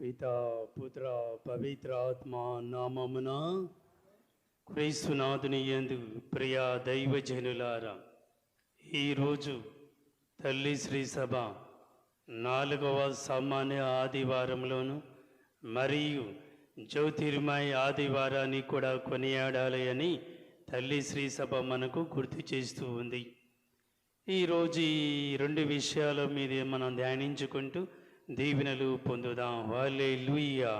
పితా పుత్ర పవిత్ర ఆత్మ నామమున క్రీస్తునాథుని యందు ప్రియ దైవజనులారా, ఈరోజు తల్లి శ్రీ సభ 4వ సామాన్య ఆదివారంలోను మరియు జ్యోతిర్మయ ఆదివారాన్ని కూడా కొనియాడాలి అని తల్లి శ్రీ సభ మనకు గుర్తు చేస్తూ ఉంది. ఈరోజు ఈ 2 విషయాల మీద మనం ధ్యానించుకుంటూ దీవెనలు పొందుదాం. హల్లెలూయా,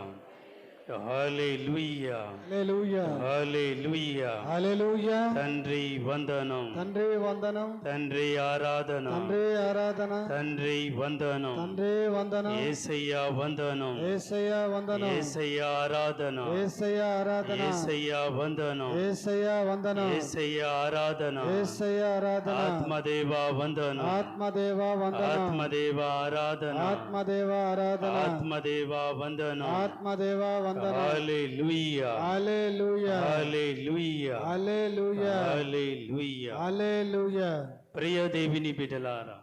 హల్లెలూయా, హల్లెలూయా, హల్లెలూయా, హల్లెలూయా. తండ్రి వందనం, తండ్రి వందనం, తండ్రి ఆరాధన, తండ్రి ఆరాధన, తండ్రి వందనం, తండ్రి వందనం, యేసయ్య వందనం, యేసయ్య వందనం, యేసయ్య ఆరాధన, యేసయ్య ఆరాధన, యేసయ్య వందనం, యేసయ్య వందనం, యేసయ్య ఆరాధన, యేసయ్య ఆరాధన, ఆత్మదేవ వందనం, ఆత్మదేవ వందనం, ఆత్మదేవ ఆరాధన, ఆత్మదేవ ఆరాధన, ఆత్మదేవ వందనం. ఆత్మదేవ వందనం. హల్లెలూయా, హల్లెలూయా, హల్లెలూయా, హల్లెలూయా, హల్లెలూయా. హల్లెలూయా. ప్రియ దేవుని బిడ్డలారా,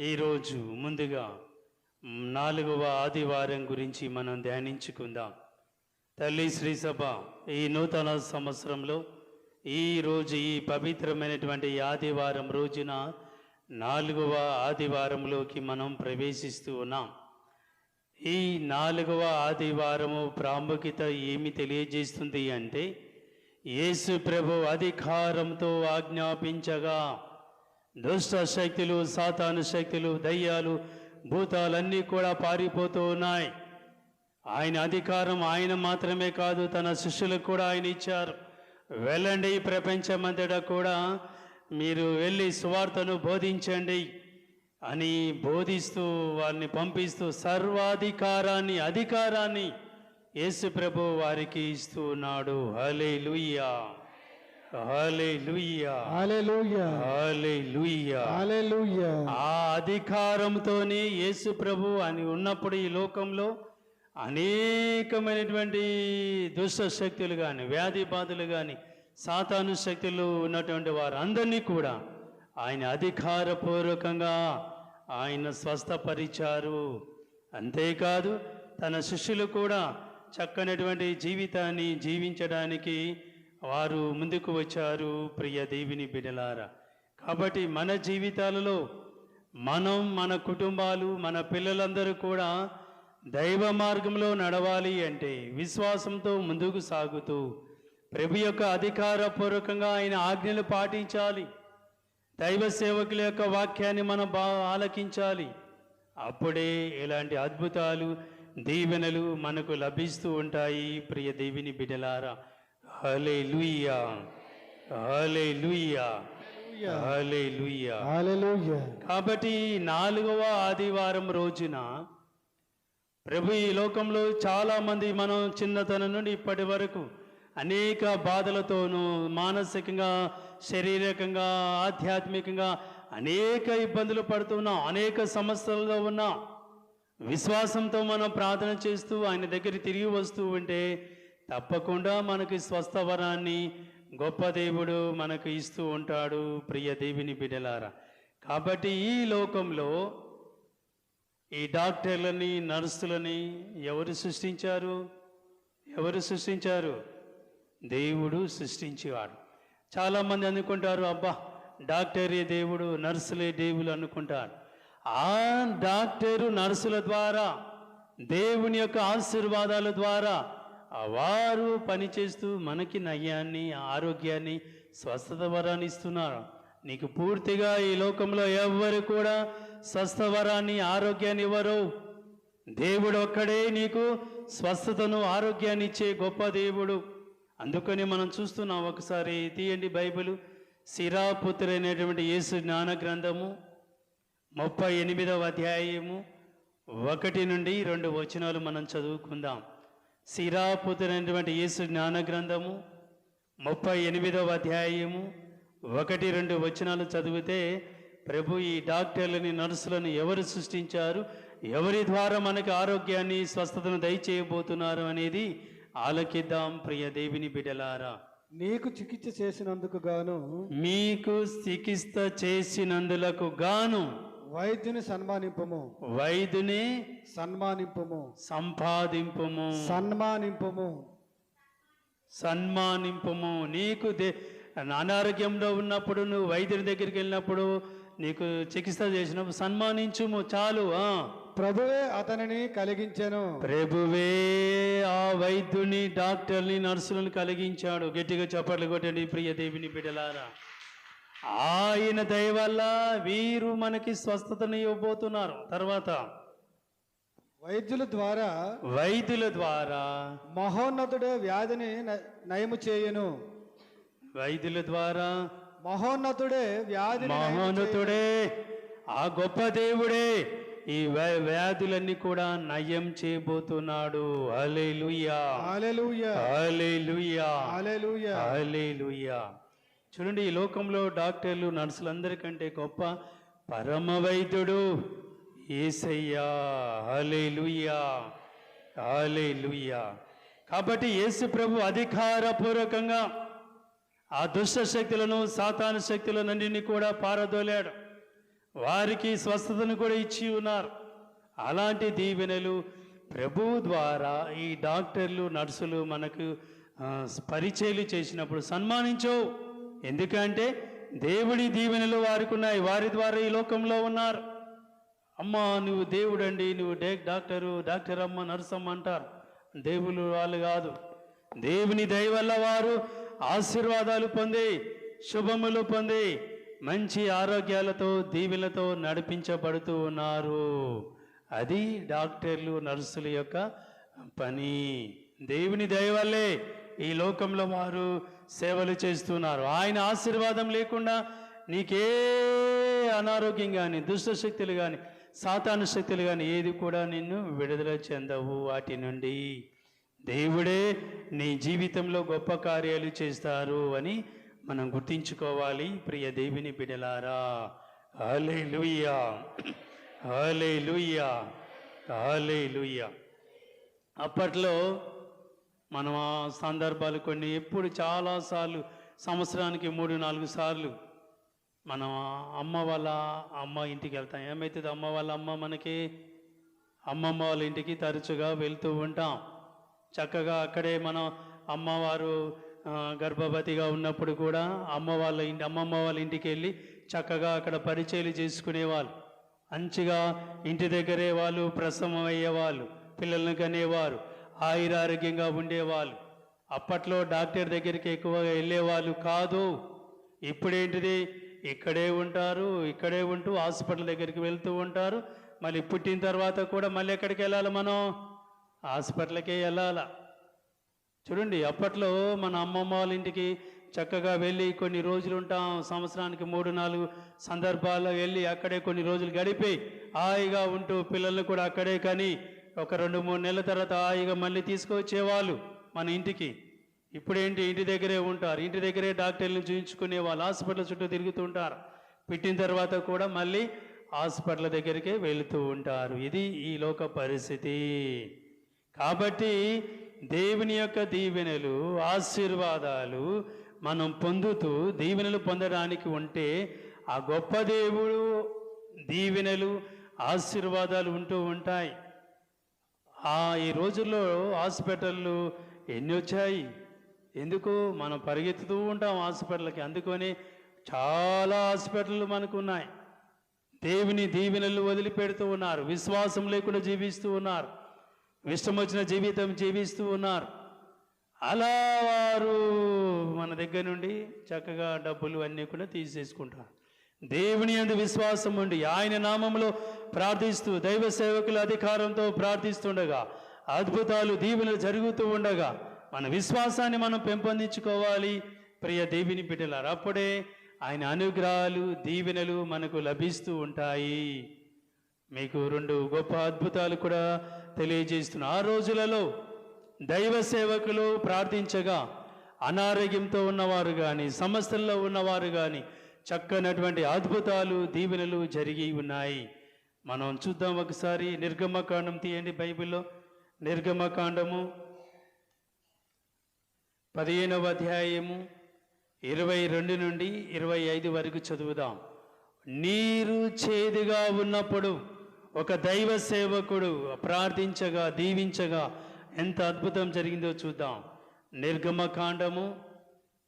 ఈరోజు ముందుగా 4వ ఆదివారం గురించి మనం ధ్యానించుకుందాం. తల్లి శ్రీ సభ ఈ నూతన సంవత్సరంలో ఈరోజు ఈ పవిత్రమైనటువంటి ఆదివారం రోజున 4వ ఆదివారంలోకి మనం ప్రవేశిస్తూ ఉన్నాం. ఈ 4వ ఆదివారము ప్రాముఖ్యత ఏమి తెలియజేస్తుంది అంటే, యేసు ప్రభు అధికారంతో ఆజ్ఞాపించగా దుష్ట శక్తులు, సాతాను శక్తులు, దయ్యాలు, భూతాలన్నీ కూడా పారిపోతూ ఉన్నాయి. ఆయన అధికారం ఆయన మాత్రమే కాదు, తన శిష్యులకు కూడా ఆయన ఇచ్చారు. వెళ్ళండి, ప్రపంచమంతటా కూడా మీరు వెళ్ళి సువార్తను బోధించండి అని బోధిస్తూ వారిని పంపిస్తూ అధికారాన్ని యేసు ప్రభు వారికి ఇస్తూ ఉన్నాడు. హల్లెలూయా, హల్లెలూయా, హల్లెలూయా, హల్లెలూయా, హల్లెలూయా. ఆ అధికారంతోనే యేసు ప్రభు అని ఉన్నప్పుడు ఈ లోకంలో అనేకమైనటువంటి దుష్ట శక్తులు కానీ, వ్యాధి బాధలు కానీ, సాతాను శక్తులు ఉన్నటువంటి వారందరినీ కూడా ఆయన అధికారపూర్వకంగా ఆయన స్వస్థపరిచారు. అంతేకాదు తన శిష్యులు కూడా చక్కనటువంటి జీవితాన్ని జీవించడానికి వారు ముందుకు వచ్చారు. ప్రియ దేవుని బిడ్డలారా, కాబట్టి మన జీవితాలలో మనం, మన కుటుంబాలు, మన పిల్లలందరూ కూడా దైవ మార్గంలో నడవాలి అంటే విశ్వాసంతో ముందుకు సాగుతూ ప్రభు యొక్క అధికారపూర్వకంగా ఆయన ఆజ్ఞలు పాటించాలి. దైవ సేవకుల యొక్క వాక్యాన్ని మనం ఆలకించాలి. అప్పుడే ఇలాంటి అద్భుతాలు, దీవెనలు మనకు లభిస్తూ ఉంటాయి. ప్రియ దేవుని బిడ్డలారా, హల్లెలూయా, హల్లెలూయా, హల్లెలూయా, హల్లెలూయా. కాబట్టి 4వ ఆదివారం రోజున ప్రభు ఈ లోకంలో చాలామంది, మనం చిన్నతనం నుండి ఇప్పటి వరకు అనేక బాధలతోనూ, మానసికంగా, శారీరకంగా, ఆధ్యాత్మికంగా అనేక ఇబ్బందులు పడుతున్నాం, అనేక సమస్యలలో ఉన్నాం. విశ్వాసంతో మనం ప్రార్థన చేస్తూ ఆయన దగ్గర తిరిగి వస్తూ ఉంటే తప్పకుండా మనకి స్వస్థ వరాన్ని గొప్ప దేవుడు మనకు ఇస్తూ ఉంటాడు. ప్రియ దేవుని బిడ్డలారా, కాబట్టి ఈ లోకంలో ఈ డాక్టర్లని, నర్సులని ఎవరు సృష్టించారు? ఎవరు సృష్టించారు? దేవుడు సృష్టించేవాడు. చాలామంది అనుకుంటారు, అబ్బా డాక్టరే దేవుడు, నర్సులే దేవుడు అనుకుంటారు. ఆ డాక్టరు, నర్సుల ద్వారా, దేవుని యొక్క ఆశీర్వాదాల ద్వారా వారు పనిచేస్తూ మనకి నయ్యాన్ని, ఆరోగ్యాన్ని, స్వస్థత వరాన్ని ఇస్తున్నారు. నీకు పూర్తిగా ఈ లోకంలో ఎవ్వరు కూడా స్వస్థ వరాన్ని, ఆరోగ్యాన్ని ఇవ్వరు. దేవుడు ఒక్కడే నీకు స్వస్థతను, ఆరోగ్యాన్ని ఇచ్చే గొప్ప దేవుడు. అందుకని మనం చూస్తున్నాం. ఒకసారి తీయండి బైబిల్, సిరాపుత్రుడైనటువంటి యేసు జ్ఞాన గ్రంథము 38వ అధ్యాయము 1 నుండి 2 వచనాలు మనం చదువుకుందాం. సిరాపుత్రుడైనటువంటి యేసు జ్ఞాన గ్రంథము 38వ అధ్యాయము 1-2 వచనాలు చదివితే ప్రభు ఈ డాక్టర్లని, నర్సులను ఎవరు సృష్టించారు, ఎవరి ద్వారా మనకు ఆరోగ్యాన్ని, స్వస్థతను దయచేయబోతున్నారు అనేది ఆలకిద్దాం. ప్రియ దేవుని బిడ్డలారా, నీకు చికిత్స చేసినందుకు గాను, మీకు చికిత్స చేసినందులకు గాను వైద్యుని సన్మానింపుము, వైద్యుని సన్మానింపుము, సంపాదింపుము, సన్మానింపుము. సన్మానింపుము. నీకు అనారోగ్యంలో ఉన్నప్పుడు నువ్వు వైద్యుని దగ్గరికి వెళ్ళినప్పుడు నీకు చికిత్స చేసినప్పుడు సన్మానించుము చాలు. ప్రభువే అతనిని కలిగించెను. ప్రభువే ఆ వైద్యుని, డాక్టర్ని, నర్సులను కలిగించాడు. గట్టిగా చప్పట్లు కొట్టండి ప్రియ దేవుని బిడ్డలారా. ఆయన దయ వల్ల వీరు మనకి స్వస్థతను ఇవ్వబోతున్నారు. తర్వాత వైద్యుల ద్వారా మహోన్నతుడే వ్యాధిని నయము చేయును. వైద్యుల ద్వారా మహోన్నతుడే మహోన్నతుడే, ఆ గొప్ప దేవుడే ఈ వ్యాధులన్నీ కూడా నయం చేయబోతున్నాడు. హల్లెలూయా, హల్లెలూయా, హల్లెలూయా, హల్లెలూయా, హల్లెలూయా. చూడండి, ఈ లోకంలో డాక్టర్లు, నర్సులందరికంటే గొప్ప పరమ వైద్యుడు యేసయ్యా. హల్లెలూయా, హల్లెలూయా. కాబట్టి యేసు ప్రభు అధికారపూర్వకంగా ఆ దుష్ట శక్తులను, సాతాను శక్తులనన్నింటినీ కూడా పారదోలాడు. వారికి స్వస్థతను కూడా ఇచ్చి ఉన్నారు. అలాంటి దీవెనలు ప్రభువు ద్వారా ఈ డాక్టర్లు, నర్సులు మనకు పరిచయలు చేసినప్పుడు సన్మానించు. ఎందుకంటే దేవుడి దీవెనలు వారికి ఉన్నాయి. వారి ద్వారా ఈ లోకంలో ఉన్నారు. అమ్మ నువ్వు దేవుడండి, నువ్వు డాక్టర్ అమ్మ, నర్సు అమ్మ అంటారు. దేవుళ్ళు వాళ్ళు కాదు. దేవుని దయ వల్ల వారు ఆశీర్వాదాలు పొంది, శుభములు పొంది, మంచి ఆరోగ్యాలతో, దీవెనలతో నడిపించబడుతూ ఉన్నారు. అది డాక్టర్లు, నర్సుల యొక్క పని. దేవుని దయ వల్లే ఈ లోకంలో వారు సేవలు చేస్తున్నారు. ఆయన ఆశీర్వాదం లేకుండా నీకే అనారోగ్యం కానీ, దుష్ట శక్తులు కానీ, సాతాను శక్తులు కానీ ఏది కూడా నిన్ను విడుదల చెందవు. వాటి నుండి దేవుడే నీ జీవితంలో గొప్ప కార్యాలు చేస్తారు అని మనం గుర్తించుకోవాలి ప్రియ దేవుని బిడ్డలారా. హల్లెలూయా, హల్లెలూయా, హల్లెలూయా. అప్పట్లో మనం ఆ సందర్భాలు కొన్ని ఎప్పుడు చాలాసార్లు, సంవత్సరానికి 3-4 సార్లు మనం అమ్మ వాళ్ళ ఇంటికి వెళ్తాం. ఏమవుతుంది, అమ్మ వాళ్ళ మనకి అమ్మమ్మ వాళ్ళ ఇంటికి తరచుగా వెళ్తూ ఉంటాం. చక్కగా అక్కడే మనం అమ్మవారు గర్భవతిగా ఉన్నప్పుడు కూడా అమ్మమ్మ వాళ్ళ ఇంటికి వెళ్ళి చక్కగా అక్కడ పరిచయలు చేసుకునేవాళ్ళు. మంచిగా ఇంటి దగ్గరే వాళ్ళు ప్రసవం అయ్యేవాళ్ళు, పిల్లలను కనేవారు, ఆయురారోగ్యంగా ఉండేవాళ్ళు. అప్పట్లో డాక్టర్ దగ్గరికి ఎక్కువగా వెళ్ళేవాళ్ళు కాదు. ఇప్పుడేంటిది, ఇక్కడే ఉంటారు, ఇక్కడే ఉంటూ హాస్పిటల్ దగ్గరికి వెళ్తూ ఉంటారు. మళ్ళీ పుట్టిన తర్వాత కూడా మళ్ళీ ఎక్కడికి వెళ్ళాలి, మనం హాస్పిటల్కే వెళ్ళాలా. చూడండి, అప్పట్లో మన అమ్మమ్మ వాళ్ళ ఇంటికి చక్కగా వెళ్ళి కొన్ని రోజులు ఉంటాం. సంవత్సరానికి 3-4 సందర్భాల్లో వెళ్ళి అక్కడే కొన్ని రోజులు గడిపి హాయిగా ఉంటూ పిల్లల్ని కూడా అక్కడే కానీ ఒక 2-3 నెలల తర్వాత హాయిగా మళ్ళీ తీసుకొచ్చేవాళ్ళు మన ఇంటికి. ఇప్పుడేంటి, ఇంటి దగ్గరే ఉంటారు, ఇంటి దగ్గరే డాక్టర్లను చూపించుకునే వాళ్ళు, హాస్పిటల్ చుట్టూ తిరుగుతూ ఉంటారు. పుట్టిన తర్వాత కూడా మళ్ళీ హాస్పిటల్ దగ్గరికే వెళుతూ ఉంటారు. ఇది ఈ లోక పరిస్థితి. కాబట్టి దేవుని యొక్క దీవెనలు, ఆశీర్వాదాలు మనం పొందుతూ దీవెనలు పొందడానికి ఉంటే ఆ గొప్ప దేవుడు దీవెనలు, ఆశీర్వాదాలు ఉంటూ ఉంటాయి. ఈ రోజుల్లో హాస్పిటళ్ళు ఎన్ని వచ్చాయి, ఎందుకు మనం పరిగెత్తుతూ ఉంటాం హాస్పిటల్కి. అందుకని చాలా హాస్పిటళ్ళు మనకు ఉన్నాయి. దేవుని దీవెనలు వదిలిపెడుతూ ఉన్నారు, విశ్వాసం లేకుండా జీవిస్తూ ఉన్నారు, ఇష్టం వచ్చిన జీవితం జీవిస్తూ ఉన్నారు. అలా వారు మన దగ్గర నుండి చక్కగా డబ్బులు అన్నీ కూడా తీసేసుకుంటారు. దేవుని యందు విశ్వాసం ఉండి ఆయన నామంలో ప్రార్థిస్తూ దైవ సేవకుల అధికారంతో ప్రార్థిస్తుండగా అద్భుతాలు, దీవెనలు జరుగుతూ ఉండగా మన విశ్వాసాన్ని మనం పెంపొందించుకోవాలి ప్రియ దేవుని బిడ్డలారా. అప్పుడే ఆయన అనుగ్రహాలు, దీవెనలు మనకు లభిస్తూ ఉంటాయి. మీకు 2 గొప్ప అద్భుతాలు కూడా తెలియజేస్తున్నా. ఆ రోజులలో దైవ సేవకులు ప్రార్థించగా అనారోగ్యంతో ఉన్నవారు కానీ, సమస్యల్లో ఉన్నవారు కానీ చక్కనటువంటి అద్భుతాలు, దీవెనలు జరిగి ఉన్నాయి. మనం చూద్దాం ఒకసారి. నిర్గమకాండం తీయండి బైబిల్లో. నిర్గమకాండము 15వ అధ్యాయము 22 నుండి 25 వరకు చదువుదాం. నీరు చేదుగా ఉన్నప్పుడు ఒక దైవ సేవకుడు ప్రార్థించగా దీవించగా ఎంత అద్భుతం జరిగిందో చూద్దాం. నిర్గమకాండము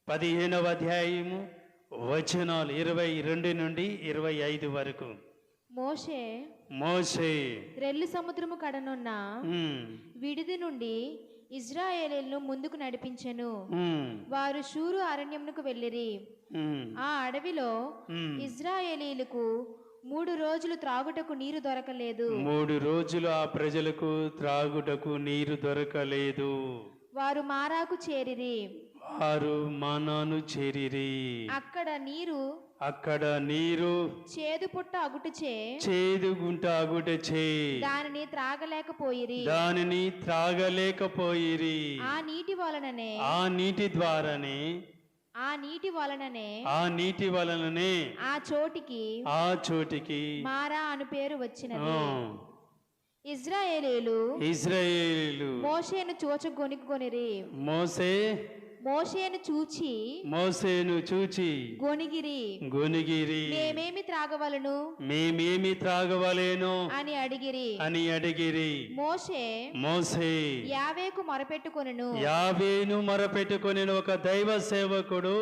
15వ అధ్యాయము వచనాలు 22 నుండి 25 వరకు. మోషే రెల్లు సముద్రము కడనున్న విడిది నుండి ఇజ్రాయేలీలను ముందుకు నడిపించెను. వారు షూరు అరణ్యమునకు వెళ్ళిరి. ఆ అడవిలో ఇజ్రాయేలీలకు 3 రోజులు త్రాగుటకు నీరు దొరకలేదు. 3 రోజులు ఆ ప్రజలకు త్రాగుటకు నీరు దొరకలేదు. వారు మారాకు చేరిరి. వారు మానాను చేరిరి. అక్కడ నీరు చేదు పుట్ట అగుటచే చేదుగుంట అగుటచే దానిని త్రాగలేకపోయిరి. ఆ నీటి ద్వారానే ఆ నీటి వలననే ఆ చోటికి మారా అను పేరు వచ్చినది. ఇజ్రాయేలీలు మోషేను చూచగొనిరి. మోషేను చూచి గొనిగిరి. మేమేమి త్రాగవలెను అని అడిగిరి. మోషే యావేకు మొరపెట్టుకొనెను. ఒక దైవ సేవకుడు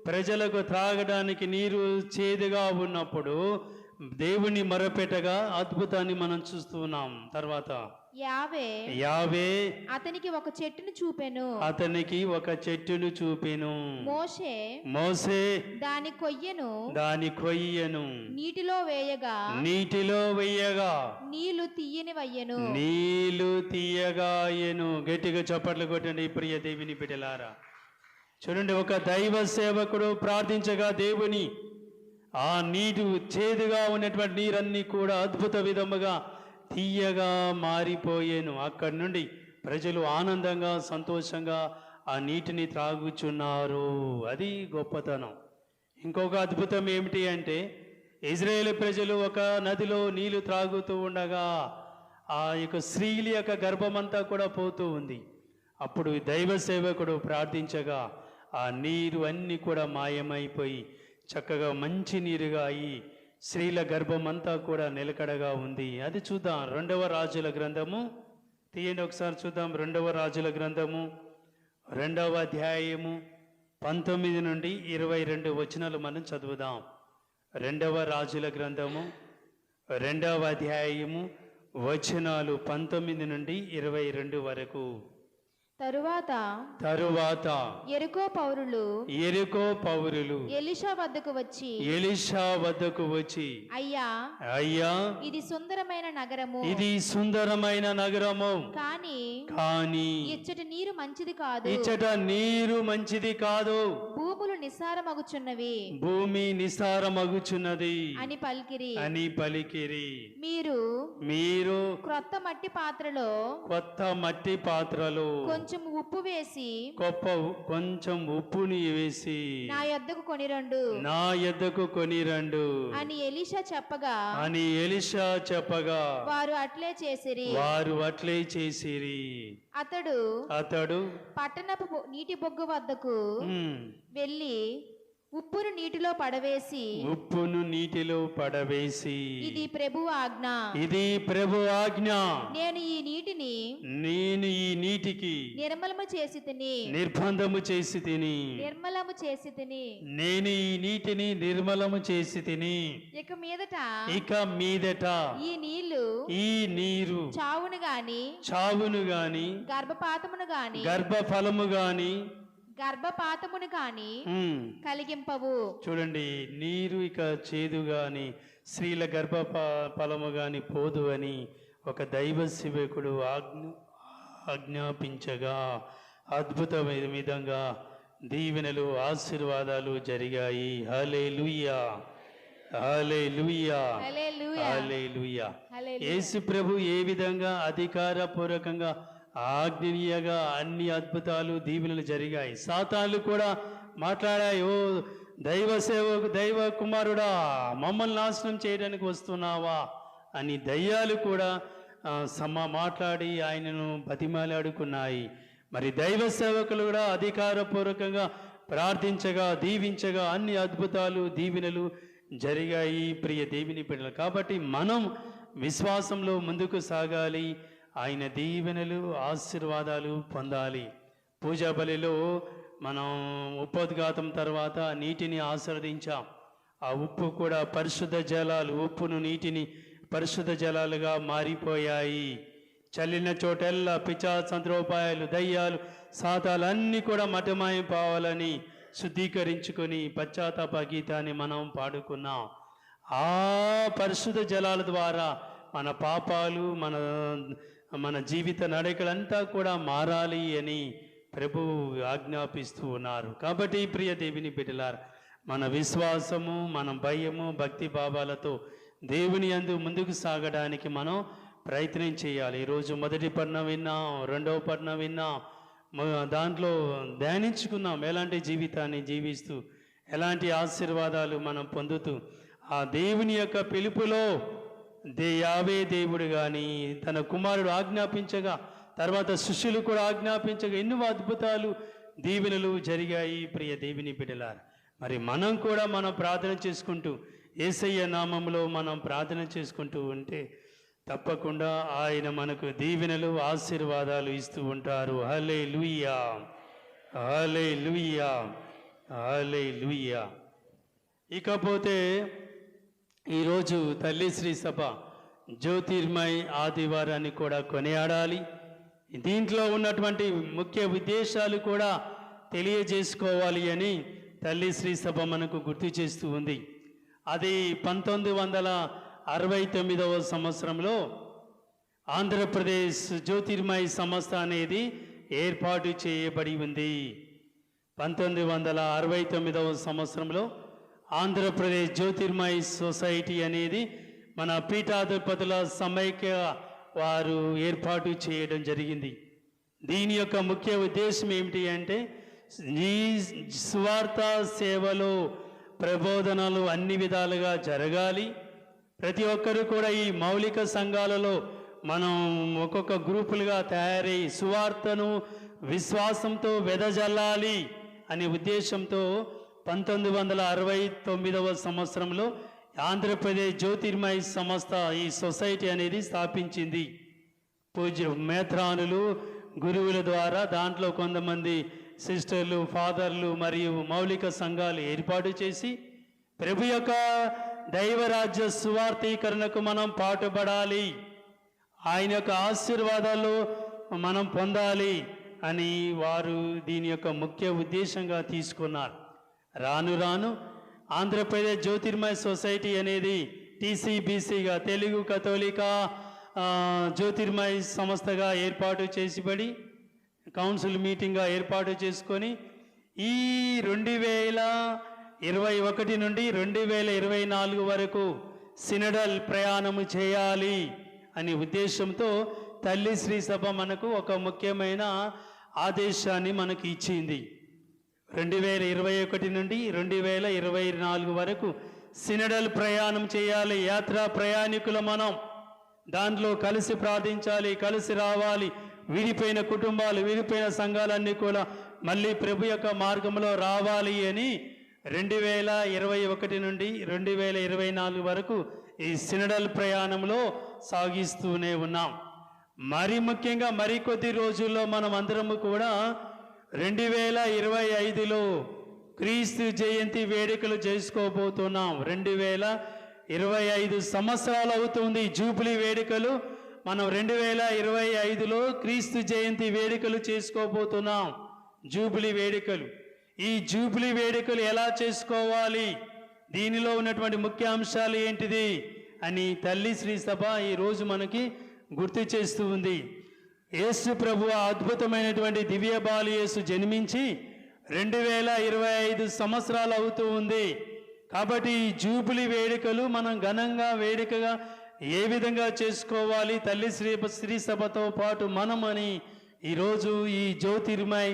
ప్రజలకు త్రాగడానికి నీరు చేదుగా ఉన్నప్పుడు దేవుని మొరపెట్టగా అద్భుతాన్ని మనం చూస్తున్నాం. తర్వాత యావే అతనికి ఒక చెట్టును చూపెను. మోషే దాని కొయ్యను నీటిలో వేయగా నీళ్లు తీయగా అయ్యెను. గట్టిగా చప్పట్లు కొట్టండి ప్రియ దేవుని బిడ్డలారా. చూడండి, ఒక దైవ సేవకుడు ప్రార్థించగా దేవుని ఆ నీరు చేదుగా ఉన్నటువంటి నీరన్నీ కూడా అద్భుత విధముగా తీయగా మారిపోయేను. అక్కడి నుండి ప్రజలు ఆనందంగా సంతోషంగా ఆ నీటిని త్రాగుచున్నారు. అది గొప్పతనం. ఇంకొక అద్భుతం ఏమిటి అంటే, ఇజ్రాయేల్ ప్రజలు ఒక నదిలో నీళ్లు త్రాగుతూ ఉండగా ఆ యొక్క స్త్రీల యొక్క గర్భమంతా కూడా పోతూ ఉంది. అప్పుడు దైవ సేవకుడు ప్రార్థించగా ఆ నీరు అన్నీ కూడా మాయమైపోయి చక్కగా మంచి నీరుగా అయి స్త్రీల గర్భమంతా కూడా నిలకడగా ఉంది. అది చూద్దాం. 2వ రాజుల గ్రంథము తీయండి ఒకసారి చూద్దాం. 2వ రాజుల గ్రంథము 2వ అధ్యాయము 19 నుండి 22 వచనాలు మనం చదువుదాం. 2వ రాజుల గ్రంథము 2వ అధ్యాయము వచనాలు 19 నుండి 22 వరకు. తరువాత యెరికో పౌరులు ఎలీషా వద్దకు వచ్చి అయ్యా ఇది సుందరమైన నగరము కానీ ఇచ్చట నీరు మంచిది కాదు. భూమి నిస్సారమగుచున్నది అని పలికిరి. మీరు క్రొత్త మట్టి పాత్రలో కొంచెం ఉప్పుని వేసి నా యొద్దకు కొనిరండు అని ఎలీషా చెప్పగా వారు అట్లే చేసిరి. అతడు పట్టణపు నీటి బొగ్గు వద్దకు వెళ్ళి ఉప్పును నీటిలో పడవేసి ఇది ప్రభు ఆజ్ఞ. నేను ఈ నీటికి నిర్మలము చేసి తిని నేను ఈ నీటిని నిర్మలము చేసి తిని ఇక మీదట ఈ నీరు చావును గాని గర్భపాతమును గాని కలిగింపవు. చూడండి, నీరు ఇక చేదు గాని స్త్రీల గర్భఫలము గాని పోదు అని ఒక దైవ సేవకుడు ఆజ్ఞాపించగా అద్భుతమైన విధంగా దీవెనలు ఆశీర్వాదాలు జరిగాయి. హల్లెలూయా, హల్లెలూయా, హల్లెలూయా. యేసు ప్రభు ఏ విధంగా అధికారపూర్వకంగా ఆజ్ఞనీయంగా అన్ని అద్భుతాలు దీవెనలు జరిగాయి. సాతాన్లు కూడా మాట్లాడాయి, ఓ దైవ కుమారుడా, మమ్మల్ని నాశనం చేయడానికి వస్తున్నావా అని దయ్యాలు కూడా మాట్లాడి ఆయనను బతిమాలాడుకున్నాయి. మరి దైవ సేవకులు కూడా అధికారపూర్వకంగా ప్రార్థించగా దీవించగా అన్ని అద్భుతాలు దీవెనలు జరిగాయి ప్రియ దేవుని బిడ్డలు. కాబట్టి మనం విశ్వాసంలో ముందుకు సాగాలి, ఆయన దీవెనలు ఆశీర్వాదాలు పొందాలి. పూజా బలిలో మనం ఉపోద్ఘాతం తర్వాత నీటిని ఆశీర్వదించాం. ఆ ఉప్పు కూడా పరిశుద్ధ జలాలు, ఉప్పును నీటిని పరిశుద్ధ జలాలుగా మారిపోయాయి. చల్లిన చోటెల్లా పిచాచంద్రోపాయాలు, దయ్యాలు, సాతాలు అన్నీ కూడా మటమాయం పోవాలని శుద్ధీకరించుకొని పశ్చాత్తాప గీతాన్ని మనం పాడుకున్నాం. ఆ పరిశుద్ధ జలాల ద్వారా మన పాపాలు, మన జీవిత నడకలంతా కూడా మారాలి అని ప్రభువు ఆజ్ఞాపిస్తూ ఉన్నారు. కాబట్టి ప్రియ దేవుని బిడ్డలారా, మన విశ్వాసము, మన భయము, భక్తి భావాలతో దేవుని యందు ముందుకు సాగడానికి మనం ప్రయత్నం చేయాలి. ఈరోజు మొదటి పట్నం విన్నాం, రెండవ పట్నం విన్నాం, దాంట్లో ధ్యానించుకున్నాం ఎలాంటి జీవితాన్ని జీవిస్తూ ఎలాంటి ఆశీర్వాదాలు మనం పొందుతూ ఆ దేవుని యొక్క పిలుపులో యావే దేవుడు కానీ తన కుమారుడు ఆజ్ఞాపించగా, తర్వాత శిష్యులు కూడా ఆజ్ఞాపించగా ఎన్నో అద్భుతాలు, దీవెనలు జరిగాయి ప్రియ దేవుని బిడ్డలారా. మరి మనం కూడా మనం ప్రార్థన చేసుకుంటూ యేసయ్య నామములో మనం ప్రార్థన చేసుకుంటూ ఉంటే తప్పకుండా ఆయన మనకు దీవెనలు ఆశీర్వాదాలు ఇస్తూ ఉంటారు. హల్లెలూయా, హల్లెలూయా, హల్లెలూయా. ఇకపోతే ఈరోజు తల్లి శ్రీ సభ జ్యోతిర్మయ్ ఆదివారాన్ని కూడా కొనియాడాలి. దీంట్లో ఉన్నటువంటి ముఖ్య ఉద్దేశాలు కూడా తెలియజేసుకోవాలి అని తల్లి శ్రీ సభ మనకు గుర్తు చేస్తూ ఉంది. అది 1969వ సంవత్సరంలో ఆంధ్రప్రదేశ్ జ్యోతిర్మయ్ సంస్థ అనేది ఏర్పాటు చేయబడి ఉంది. 1969వ సంవత్సరంలో ఆంధ్రప్రదేశ్ జ్యోతిర్మయ్ సొసైటీ అనేది మన పీఠాధిపతుల సమైక్య వారు ఏర్పాటు చేయడం జరిగింది. దీని యొక్క ముఖ్య ఉద్దేశం ఏమిటి అంటే ఈ స్వార్థ సేవలో ప్రబోధనలు అన్ని విధాలుగా జరగాలి. ప్రతి ఒక్కరూ కూడా ఈ మౌలిక సంఘాలలో మనం ఒక్కొక్క గ్రూపులుగా తయారై సువార్తను విశ్వాసంతో వెదజల్లాలి అనే ఉద్దేశంతో 1969వ సంవత్సరంలో ఆంధ్రప్రదేశ్ జ్యోతిర్మయ్ సంస్థ ఈ సొసైటీ అనేది స్థాపించింది. పూజ్య మేత్రానులు, గురువుల ద్వారా దాంట్లో కొంతమంది సిస్టర్లు, ఫాదర్లు మరియు మౌలిక సంఘాలు ఏర్పాటు చేసి ప్రభు యొక్క దైవరాజ్య సువార్తీకరణకు మనం పాటుపడాలి, ఆయన యొక్క ఆశీర్వాదాలు మనం పొందాలి అని వారు దీని యొక్క ముఖ్య ఉద్దేశంగా తీసుకున్నారు. రాను రాను ఆంధ్రప్రదేశ్ జ్యోతిర్మయ్ సొసైటీ అనేది TCBCగా తెలుగు కథోలిక జ్యోతిర్మయ్ సంస్థగా ఏర్పాటు చేసిబడి కౌన్సిల్ మీటింగ్గా ఏర్పాటు చేసుకొని ఈ 2021 నుండి 2024 వరకు సినడల్ ప్రయాణము చేయాలి అనే ఉద్దేశంతో తల్లి శ్రీ సభ మనకు ఒక ముఖ్యమైన ఆదేశాన్ని మనకి ఇచ్చింది. 2021 నుండి 2024 వరకు సినడల్ ప్రయాణం చేయాలి. యాత్రా ప్రయాణికులు మనం దాంట్లో కలిసి ప్రార్థించాలి, కలిసి రావాలి. విడిపోయిన కుటుంబాలు, విడిపోయిన సంఘాలన్నీ కూడా మళ్ళీ ప్రభు యొక్క మార్గంలో రావాలి అని 2021 నుండి 2024 వరకు ఈ సినడల్ ప్రయాణంలో సాగిస్తూనే ఉన్నాం. మరి ముఖ్యంగా మరికొద్ది రోజుల్లో మనం అందరము కూడా 2025లో క్రీస్తు జయంతి వేడుకలు చేసుకోబోతున్నాం. 2025 సంవత్సరాలు అవుతుంది జూబ్లీ వేడుకలు. మనం 2025లో క్రీస్తు జయంతి వేడుకలు చేసుకోబోతున్నాం. జూబ్లీ వేడుకలు. ఈ జూబ్లీ వేడుకలు ఎలా చేసుకోవాలి, దీనిలో ఉన్నటువంటి ముఖ్య అంశాలు ఏంటిది అని తల్లి శ్రీ సభ ఈరోజు మనకి గుర్తు చేస్తూ ఉంది. యేసు ప్రభు అద్భుతమైనటువంటి దివ్య బాలు యేసు జన్మించి 2025 సంవత్సరాలు అవుతూ ఉంది. కాబట్టి ఈ జూబ్లీ వేడుకలు మనం ఘనంగా వేడుకగా ఏ విధంగా చేసుకోవాలి తల్లి శ్రీ సభతో పాటు మనమని ఈరోజు ఈ జ్యోతిర్మయ్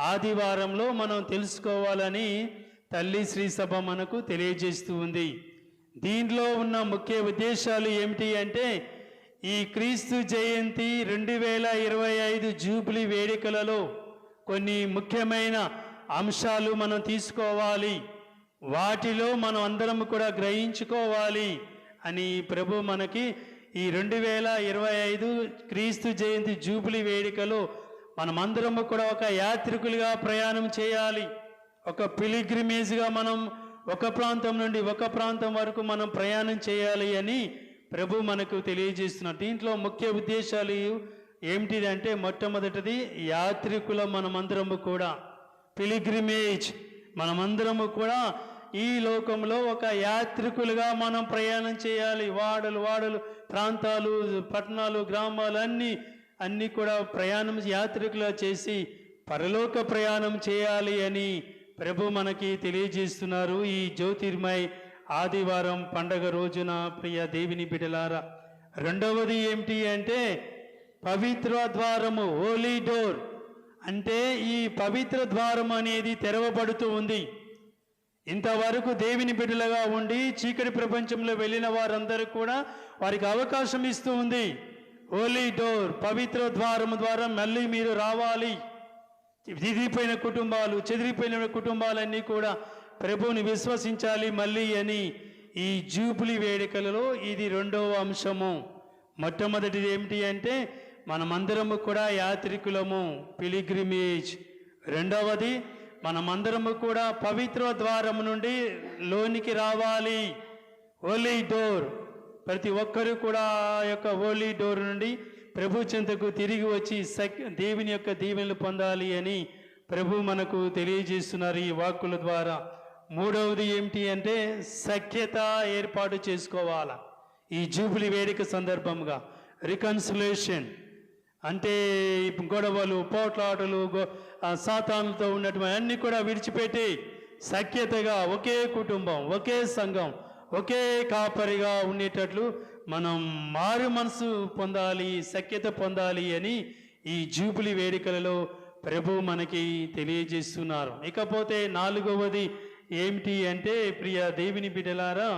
ఆదివారంలో మనం తెలుసుకోవాలని తల్లి శ్రీ సభ మనకు తెలియజేస్తూ ఉంది. దీంట్లో ఉన్న ముఖ్య ఉద్దేశాలు ఏమిటి అంటే ఈ క్రీస్తు జయంతి 2025 జూబ్లీ వేడుకలలో కొన్ని ముఖ్యమైన అంశాలు మనం తీసుకోవాలి. వాటిలో మనం అందరం కూడా గ్రహించుకోవాలి అని ప్రభు మనకి ఈ 2025 క్రీస్తు జయంతి జూబిలీ వేడుకలో మనమందరము కూడా ఒక యాత్రికులుగా ప్రయాణం చేయాలి. ఒక పిలిగ్రిమేజ్గా మనం ఒక ప్రాంతం నుండి ఒక ప్రాంతం వరకు మనం ప్రయాణం చేయాలి అని ప్రభు మనకు తెలియజేస్తున్నారు. దీంట్లో ముఖ్య ఉద్దేశాలు ఏమిటిదంటే, మొట్టమొదటిది యాత్రికుల మనమందరము కూడా పిలిగ్రిమేజ్, మనమందరము కూడా ఈ లోకంలో ఒక యాత్రికులుగా మనం ప్రయాణం చేయాలి. వాడలు ప్రాంతాలు, పట్టణాలు, గ్రామాలు అన్నీ కూడా ప్రయాణం యాత్రికులుగా చేసి పరలోక ప్రయాణం చేయాలి అని ప్రభు మనకి తెలియజేస్తున్నారు. ఈ జ్యోతిర్మయ ఆదివారం పండగ రోజున ప్రియ దేవుని బిడ్డలారా, రెండవది ఏమిటి అంటే పవిత్ర ద్వారము, హోలీ డోర్. అంటే ఈ పవిత్ర ద్వారం అనేది తెరవబడుతూ ఉంది. ఇంతవరకు దేవుని బిడ్డలుగా ఉండి చీకటి ప్రపంచంలో వెళ్ళిన వారందరూ కూడా వారికి అవకాశం ఇస్తూ ఉంది. హోలీ డోర్, పవిత్ర ద్వారం ద్వారా మళ్ళీ మీరు రావాలి. చెదిరిపోయిన కుటుంబాలన్నీ కూడా ప్రభువుని విశ్వసించాలి మళ్ళీ అని ఈ జూబిలీ వేడుకలలో ఇది రెండవ అంశము. మొట్టమొదటిది ఏమిటి అంటే మనమందరము కూడా యాత్రికులము, పిలిగ్రిమేజ్. రెండవది మనమందరము కూడా పవిత్ర ద్వారము నుండి లోనికి రావాలి, హోలీ డోర్. ప్రతి ఒక్కరూ కూడా ఆ యొక్క హోలీ డోర్ నుండి ప్రభు చెంతకు తిరిగి వచ్చి దేవుని యొక్క దీవెనలు పొందాలి అని ప్రభు మనకు తెలియజేస్తున్నారు ఈ వాక్కుల ద్వారా. మూడవది ఏమిటి అంటే సఖ్యత ఏర్పాటు చేసుకోవాలా ఈ జూబిలీ వేడుక సందర్భంగా. రికన్సిలేషన్ అంటే గొడవలు, పోట్లాటలు, సాతానులతో ఉన్నటువంటి అన్నీ కూడా విడిచిపెట్టి సఖ్యతగా ఒకే కుటుంబం, ఒకే సంఘం, ఒకే కాపరిగా ఉండేటట్లు మనం మారు మనసు పొందాలి, సఖ్యత పొందాలి అని ఈ జూబిలీ వేడుకలలో ప్రభు మనకి తెలియజేస్తున్నారు. ఇకపోతే నాలుగవది ఏమిటి అంటే ప్రియ దేవుని బిడ్డలారా,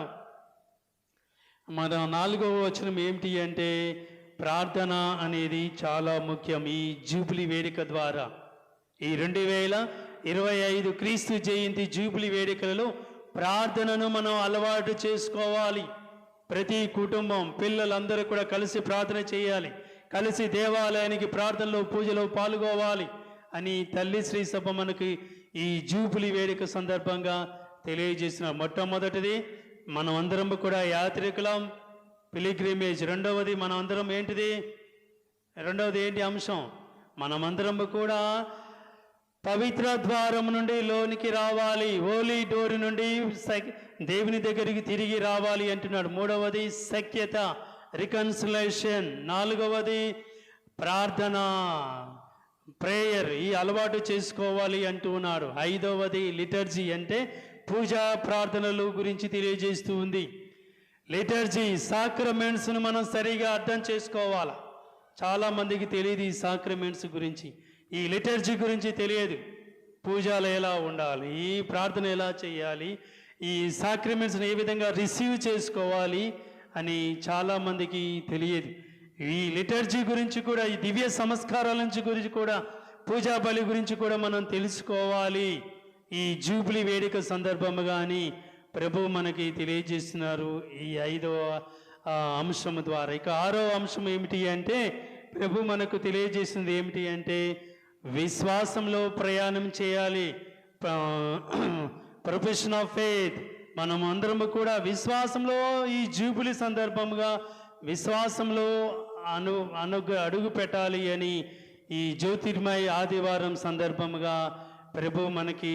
మన నాలుగవ వచనం ఏమిటి అంటే ప్రార్థన అనేది చాలా ముఖ్యం. ఈ జూబిలీ వేడుక ద్వారా ఈ 2025 క్రీస్తు జయంతి జూబిలీ వేడుకలలో ప్రార్థనను మనం అలవాటు చేసుకోవాలి. ప్రతి కుటుంబం, పిల్లలందరూ కూడా కలిసి ప్రార్థన చేయాలి, కలిసి దేవాలయానికి ప్రార్థనలో పూజలో పాల్గొవాలి అని తల్లి శ్రీ సభ మనకి ఈ జూబిలీ వేడుక సందర్భంగా తెలియజేసిన. మొట్టమొదటిది మనం అందరం కూడా యాత్రికులం, పిలిగ్రిమేజ్. రెండవది మనం అందరం రెండవది ఏంటి అంశం? మనమందరం కూడా పవిత్ర ద్వారం నుండి లోనికి రావాలి, హోలీ డోర్ నుండి దేవుని దగ్గరికి తిరిగి రావాలి అంటున్నాడు. మూడవది సఖ్యత, రికన్సిలేషన్. నాలుగవది ప్రార్థన, ప్రేయర్, ఈ అలవాటు చేసుకోవాలి అంటున్నాడు. ఐదవది లిటర్జీ, అంటే పూజా ప్రార్థనలు గురించి తెలియజేస్తూ ఉంది. లిటర్జీ, సాక్రమెంట్స్ను మనం సరిగా అర్థం చేసుకోవాలి. చాలామందికి తెలియదు ఈ సాక్రమెంట్స్ గురించి, ఈ లిటర్జీ గురించి తెలియదు. పూజలు ఎలా ఉండాలి, ఈ ప్రార్థన ఎలా చేయాలి, ఈ సాక్రమెంట్స్ని ఏ విధంగా రిసీవ్ చేసుకోవాలి అని చాలామందికి తెలియదు. ఈ లిటర్జీ గురించి కూడా, ఈ దివ్య సంస్కారాల గురించి కూడా, పూజా బలి గురించి కూడా మనం తెలుసుకోవాలి ఈ జూబిలీ వేడుక సందర్భంగా అని ప్రభు మనకి తెలియజేస్తున్నారు ఈ 5వ అంశం ద్వారా. ఇక 6వ అంశం ఏమిటి అంటే ప్రభు మనకు తెలియజేసింది ఏమిటి అంటే విశ్వాసంలో ప్రయాణం చేయాలి. Profession of faith. మనం అందరం కూడా విశ్వాసంలో ఈ జూబిలీ సందర్భంగా విశ్వాసంలో అడుగు పెట్టాలి అని ఈ జ్యోతిర్మయ ఆదివారం సందర్భంగా ప్రభు మనకి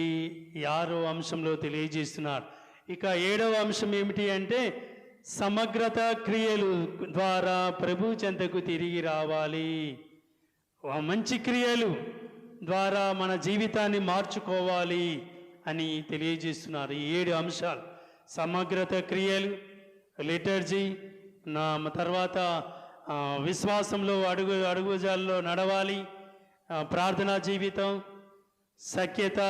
6వ అంశంలో తెలియజేస్తున్నారు. ఇక 7వ అంశం ఏమిటి అంటే సమగ్రత క్రియలు ద్వారా ప్రభు చెంతకు తిరిగి రావాలి. మంచి క్రియలు ద్వారా మన జీవితాన్ని మార్చుకోవాలి అని తెలియజేస్తున్నారు. ఈ 7 అంశాలు: సమగ్రత క్రియలు, లిటర్జీ, తర్వాత విశ్వాసంలో అడుగుజాల్లో నడవాలి, ప్రార్థనా జీవితం, సఖ్యత,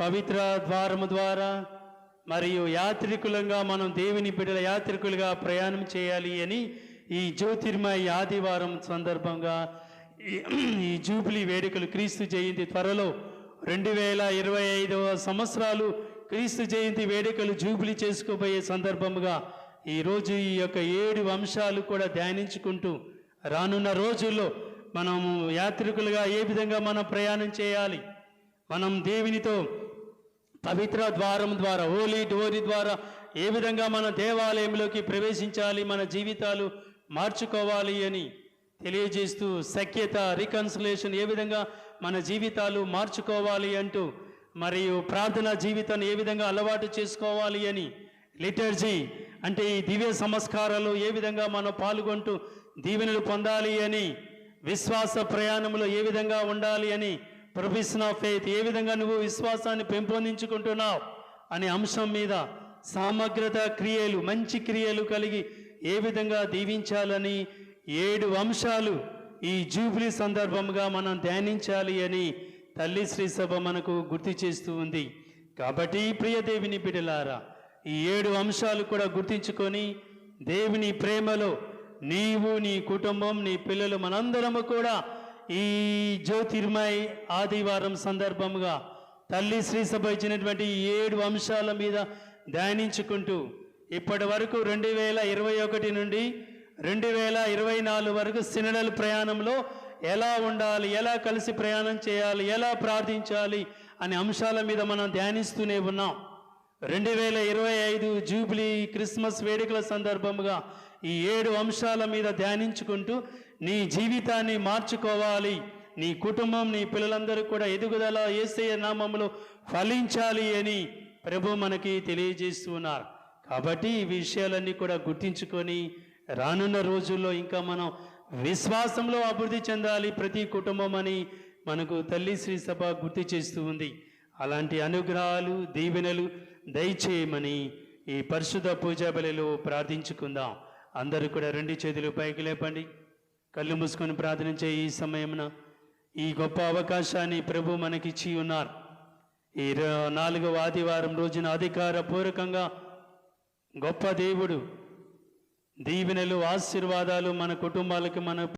పవిత్ర ద్వారము ద్వారా, మరియు యాత్రికులంగా మనం దేవుని బిడ్డల యాత్రికులుగా ప్రయాణం చేయాలి అని ఈ జ్యోతిర్మయ ఆదివారం సందర్భంగా ఈ జూబిలీ వేడుకలు క్రీస్తు జయంతి త్వరలో 2025వ సంవత్సరాలు క్రీస్తు జయంతి వేడుకలు జూబిలీ చేసుకోబోయే సందర్భముగా ఈరోజు ఈ యొక్క 7 అంశాలు కూడా ధ్యానించుకుంటూ రానున్న రోజుల్లో మనము యాత్రికులుగా ఏ విధంగా మనం ప్రయాణం చేయాలి, మనం దేవునితో పవిత్ర ద్వారం ద్వారా హోలీ డోరీ ద్వారా ఏ విధంగా మన దేవాలయంలోకి ప్రవేశించాలి, మన జీవితాలు మార్చుకోవాలి అని తెలియజేస్తూ సఖ్యత రికన్సిలేషన్ ఏ విధంగా మన జీవితాలు మార్చుకోవాలి అంటూ మరియు ప్రార్థనా జీవితాన్ని ఏ విధంగా అలవాటు చేసుకోవాలి అని లిటర్జీ అంటే ఈ దివ్య సంస్కారాలు ఏ విధంగా మనం పాల్గొంటూ దీవెనలు పొందాలి అని విశ్వాస ప్రయాణంలో ఏ విధంగా ఉండాలి అని ప్రొఫెషన్ ఆఫ్ ఫెయిత్ ఏ విధంగా నువ్వు విశ్వాసాన్ని పెంపొందించుకుంటున్నావు అనే అంశం మీద సమగ్రత క్రియలు మంచి క్రియలు కలిగి ఏ విధంగా దీవించాలని 7 అంశాలు ఈ జూబిలీ సందర్భంగా మనం ధ్యానించాలి అని తల్లి శ్రీ సభ మనకు గుర్తు చేస్తూ ఉంది. కాబట్టి ప్రియ దేవుని బిడ్డలారా ఈ 7 అంశాలు కూడా గుర్తించుకొని దేవుని ప్రేమలో నీవు నీ కుటుంబం నీ పిల్లలు మనందరము కూడా ఈ జ్యోతిర్మయ్ ఆదివారం సందర్భంగా తల్లి శ్రీ సభ ఇచ్చినటువంటి 7 అంశాల మీద ధ్యానించుకుంటూ ఇప్పటి వరకు 2021 నుండి 2024 వరకు సినడల్ ప్రయాణంలో ఎలా ఉండాలి, ఎలా కలిసి ప్రయాణం చేయాలి, ఎలా ప్రార్థించాలి అనే అంశాల మీద మనం ధ్యానిస్తూనే ఉన్నాం. 2025 జూబిలీ క్రిస్మస్ వేడుకల సందర్భంగా ఈ 7 అంశాల మీద ధ్యానించుకుంటూ నీ జీవితాన్ని మార్చుకోవాలి, నీ కుటుంబం నీ పిల్లలందరూ కూడా ఎదుగుదల యేసయ్య నామములో ఫలించాలి అని ప్రభు మనకి తెలియజేస్తూ ఉన్నారు. కాబట్టి ఈ విషయాలన్నీ కూడా గుర్తించుకొని రానున్న రోజుల్లో ఇంకా మనం విశ్వాసంలో అభివృద్ధి చెందాలి ప్రతి కుటుంబం అని మనకు తల్లి శ్రీ సభ గుర్తు చేస్తూ ఉంది. అలాంటి అనుగ్రహాలు దీవెనలు దయచేయమని ఈ పరిశుద్ధ పూజా బలిలో ప్రార్థించుకుందాం. అందరూ కూడా 2 చేతులు పైకి లేపండి, కళ్ళు మూసుకొని ప్రార్థించే ఈ సమయమున ఈ గొప్ప అవకాశాన్ని ప్రభు మనకిచ్చి ఉన్నారు. ఈ 4వ ఆదివారం రోజున అధికారపూర్వకంగా గొప్ప దేవుడు దీవెనలు ఆశీర్వాదాలు మన కుటుంబాలకు మన